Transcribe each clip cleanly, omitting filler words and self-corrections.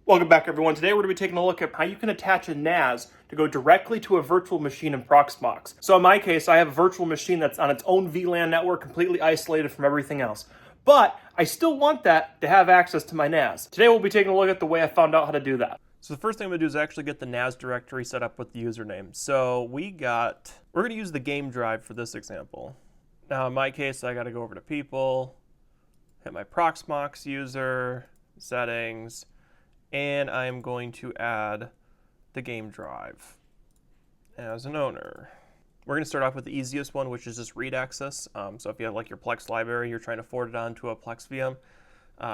Welcome back, everyone. Today we're going to be taking a look at how you can attach a NAS to go directly to a virtual machine in Proxmox. So in my case, I have a virtual machine that's on its own VLAN network, completely isolated from everything else. But I still want that to have access to my NAS. Today we'll be taking a look at the way I found out how to do that. So the first thing I'm going to do is actually get the NAS directory set up with the username. So we're going to use the game drive for this example. Now in my case, I got to go over to People, hit my Proxmox user, settings, and I'm going to add the game drive as an owner. We're going to start off with the easiest one, which is just read access. So if you have like your Plex library, you're trying to forward it onto a Plex VM,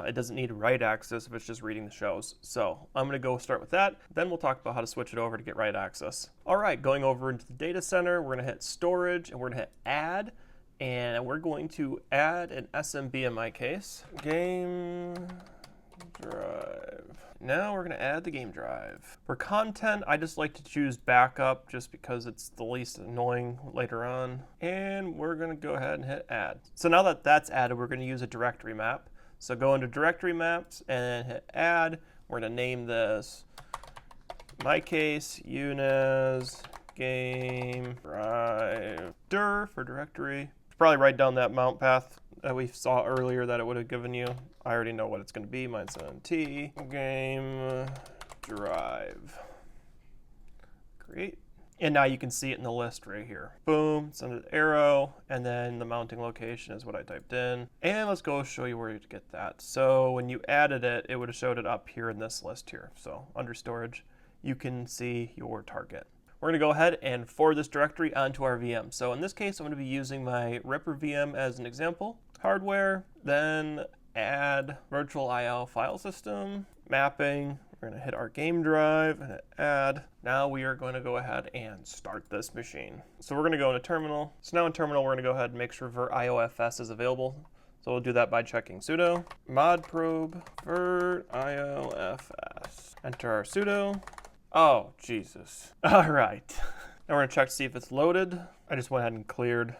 it doesn't need write access if it's just reading the shows. So I'm going to go start with that. Then we'll talk about how to switch it over to get write access. All right, going over into the data center, we're going to hit storage and we're going to hit add. And we're going to add an SMB in my case. Game drive. Now we're going to add the game drive. For content, I just like to choose backup just because it's the least annoying later on. And we're going to go ahead and hit add. So now that that's added, we're going to use a directory map. So go into directory maps and hit add. We're going to name this, in my case, UNAS game drive dir for directory. Probably write down that mount path that we saw earlier that it would have given you. I already know what it's going to be. Mine's NT game drive. Great. And now you can see it in the list right here. Boom, send an arrow, and then the mounting location is what I typed in. And let's go show you where to get that. So when you added it, it would have showed it up here in this list here. So under storage, you can see your target. We're going to go ahead and forward this directory onto our VM. So in this case, I'm going to be using my Ripper VM as an example. Hardware, then add virtual IO file system, mapping. We're going to hit our game drive and hit add. Now we are going to go ahead and start this machine. So we're going to go into terminal. So now in terminal, we're going to go ahead and make sure virt IOFS is available. So we'll do that by checking sudo modprobe virt IOFS. Enter our sudo. Oh, Jesus. All right. Now we're going to check to see if it's loaded. I just went ahead and cleared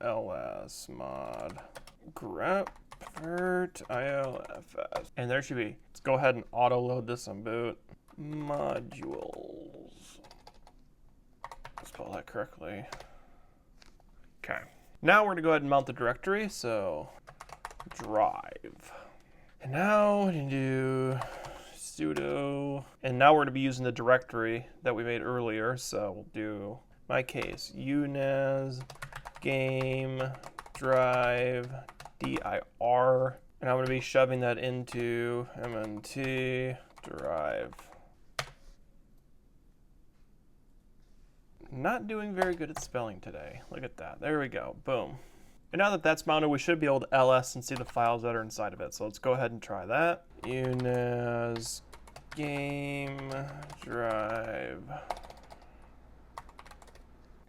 ls mod grep virt IOFS. And there should be. Let's go ahead and auto load this on boot. Modules. Spell that correctly. Okay. Now we're going to go ahead and mount the directory. So drive. And now we can do sudo, and now we're going to be using the directory that we made earlier. So we'll do, in my case, UNAS game drive dir, and I'm going to be shoving that into mnt drive. Not doing very good at spelling today. Look at that. There we go. Boom. And now that that's mounted, we should be able to ls and see the files that are inside of it. So let's go ahead and try that. UNAS game drive.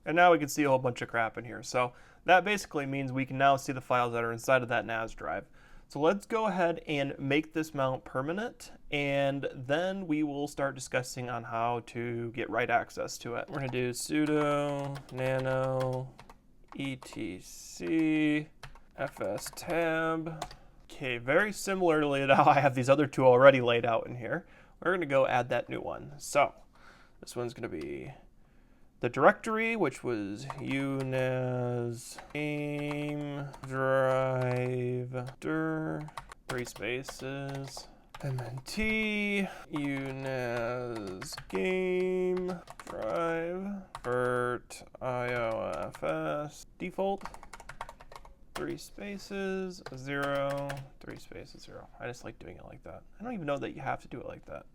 And now we can see a whole bunch of crap in here. So that basically means we can now see the files that are inside of that NAS drive. So let's go ahead and make this mount permanent, and then we will start discussing on how to get write access to it. We're going to do sudo nano etc fs tab. Okay, very similarly to how I have these other two already laid out in here, we're going to go add that new one. So this one's going to be the directory, which was UNAS game drive dir, 3 spaces, mnt UNAS game drive virt IOFS default 3 spaces 0 3 spaces 0. I just like doing it like that. I don't even know that you have to do it like that.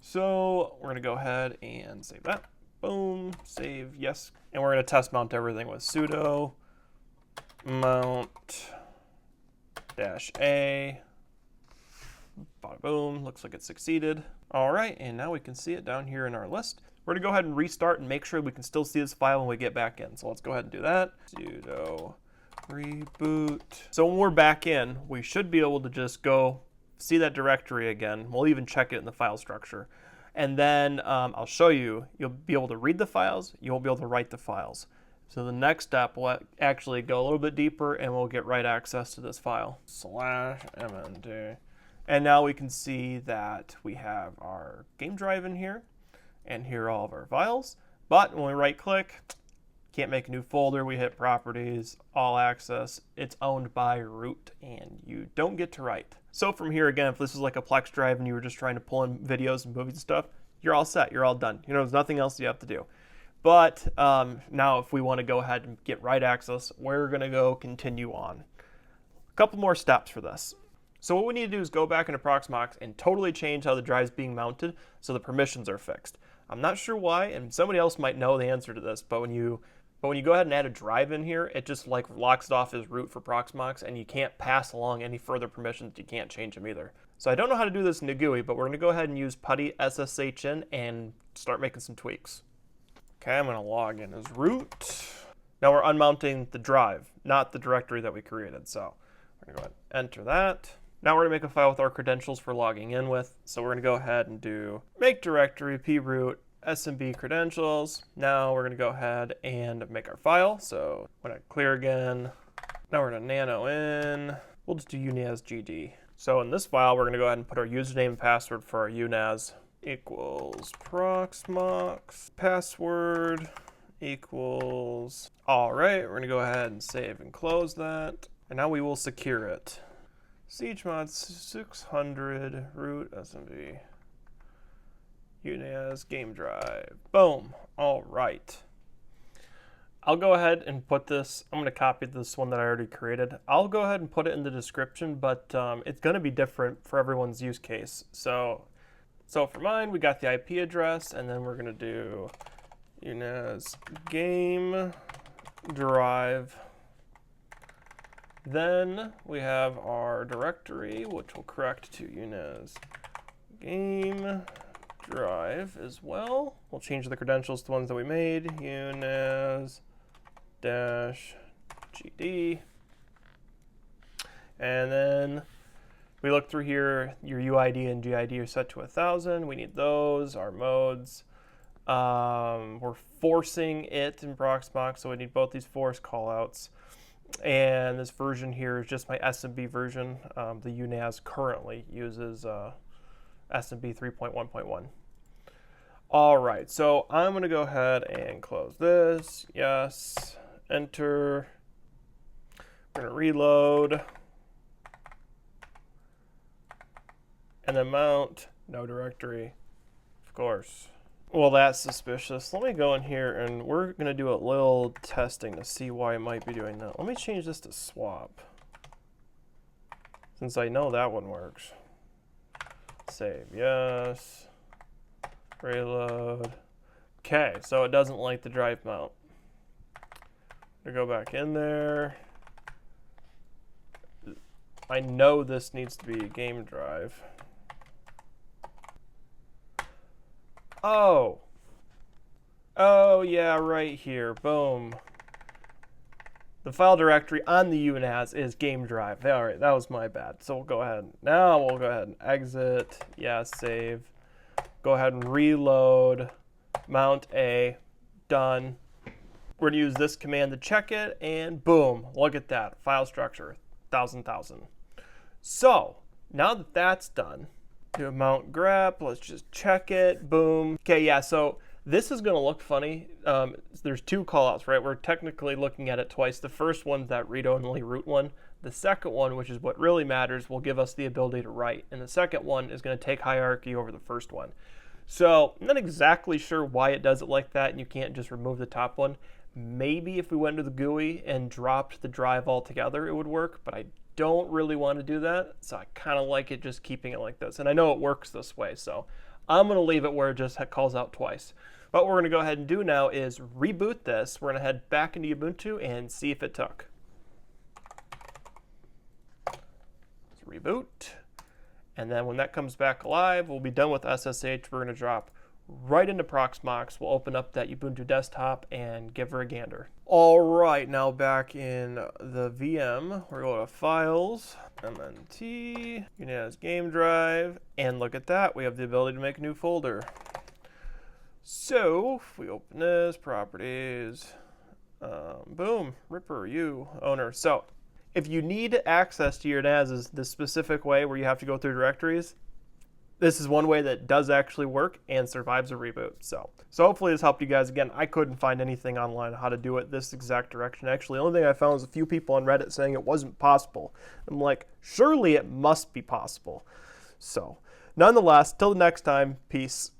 So we're going to go ahead and save that. Boom, save, yes. And we're going to test mount everything with sudo mount -a. Bada boom, looks like it succeeded. All right, and now we can see it down here in our list. We're going to go ahead and restart and make sure we can still see this file when we get back in. So let's go ahead and do that. Sudo reboot. So when we're back in, we should be able to just go see that directory again. We'll even check it in the file structure. And then I'll show you, you'll be able to read the files, you won't be able to write the files. So the next step will actually go a little bit deeper and we'll get write access to this file. /mnt And now we can see that we have our game drive in here, and here are all of our files. But when we right click, can't make a new folder, we hit properties, all access, it's owned by root, and you don't get to write. So from here again, if this is like a Plex drive and you were just trying to pull in videos and movies and stuff, you're all set, you're all done. You know, there's nothing else you have to do. But now if we want to go ahead and get write access, we're gonna go continue on. A couple more steps for this. So what we need to do is go back into Proxmox and totally change how the drive's being mounted so the permissions are fixed. I'm not sure why, and somebody else might know the answer to this, but when you go ahead and add a drive in here, it just like locks it off as root for Proxmox, and you can't pass along any further permissions. You can't change them either. So I don't know how to do this in the GUI, but we're gonna go ahead and use putty SSH in and start making some tweaks. Okay, I'm gonna log in as root. Now we're unmounting the drive, not the directory that we created. So we're gonna go ahead and enter that. Now we're gonna make a file with our credentials for logging in with. So we're gonna go ahead and do make directory proot SMB credentials. Now we're gonna go ahead and make our file. So when I clear again, now we're gonna nano in. We'll just do UNAS GD. So in this file, we're gonna go ahead and put our username and password for our UNAS equals Proxmox password equals. All right, we're gonna go ahead and save and close that. And now we will secure it. Siegmod 600 root SMB UNAS game drive. Boom. All right. I'll go ahead and put this, I'm going to copy this one that I already created. I'll go ahead and put it in the description, but it's going to be different for everyone's use case. So for mine, we got the IP address, and then we're going to do UNAS game drive. Then we have our directory, which will correct to UNAS game drive as well. We'll change the credentials to the ones that we made, UNAS -GD. And then we look through here, your UID and GID are set to 1000. We need those, our modes. We're forcing it in Proxmox, so we need both these force callouts. And this version here is just my SMB version. The UNAS currently uses SMB 3.1.1. All right, so I'm going to go ahead and close this. Yes, enter. We're going to reload. And then mount, no directory, of course. Well, that's suspicious. Let me go in here and we're going to do a little testing to see why it might be doing that. Let me change this to swap, since I know that one works. Save, yes. Reload. Okay, so it doesn't like the drive mount. I'm gonna go back in there. I know this needs to be a game drive. Oh yeah, right here, boom. The file directory on the UNAS is game drive. All right, that was my bad. So we'll go ahead. Now we'll go ahead and exit. Yeah, save. Go ahead and reload. Mount A. Done. We're gonna use this command to check it, and boom, look at that. File structure, 1000. So now that that's done, do a mount grep. Let's just check it. Boom. Okay, yeah, so this is going to look funny. There's two callouts, right? We're technically looking at it twice. The first one's that read-only root one. The second one, which is what really matters, will give us the ability to write. And the second one is going to take hierarchy over the first one. So I'm not exactly sure why it does it like that, and you can't just remove the top one. Maybe if we went to the GUI and dropped the drive altogether, it would work, but I don't really want to do that, so I kind of like it just keeping it like this. And I know it works this way, so I'm going to leave it where it just calls out twice. What we're going to go ahead and do now is reboot this. We're going to head back into Ubuntu and see if it took. Let's reboot. And then when that comes back alive, we'll be done with SSH. We're going to drop right into Proxmox. We'll open up that Ubuntu desktop and give her a gander. All right, now back in the VM, we're going to Files, MNT, UNAS game drive, and look at that, we have the ability to make a new folder. So if we open this, properties, boom, Ripper, owner. So if you need access to your NAS this specific way where you have to go through directories, this is one way that does actually work and survives a reboot. So hopefully this helped you guys. Again, I couldn't find anything online on how to do it this exact direction. Actually, the only thing I found was a few people on Reddit saying it wasn't possible. I'm like, surely it must be possible. So nonetheless, till the next time, peace.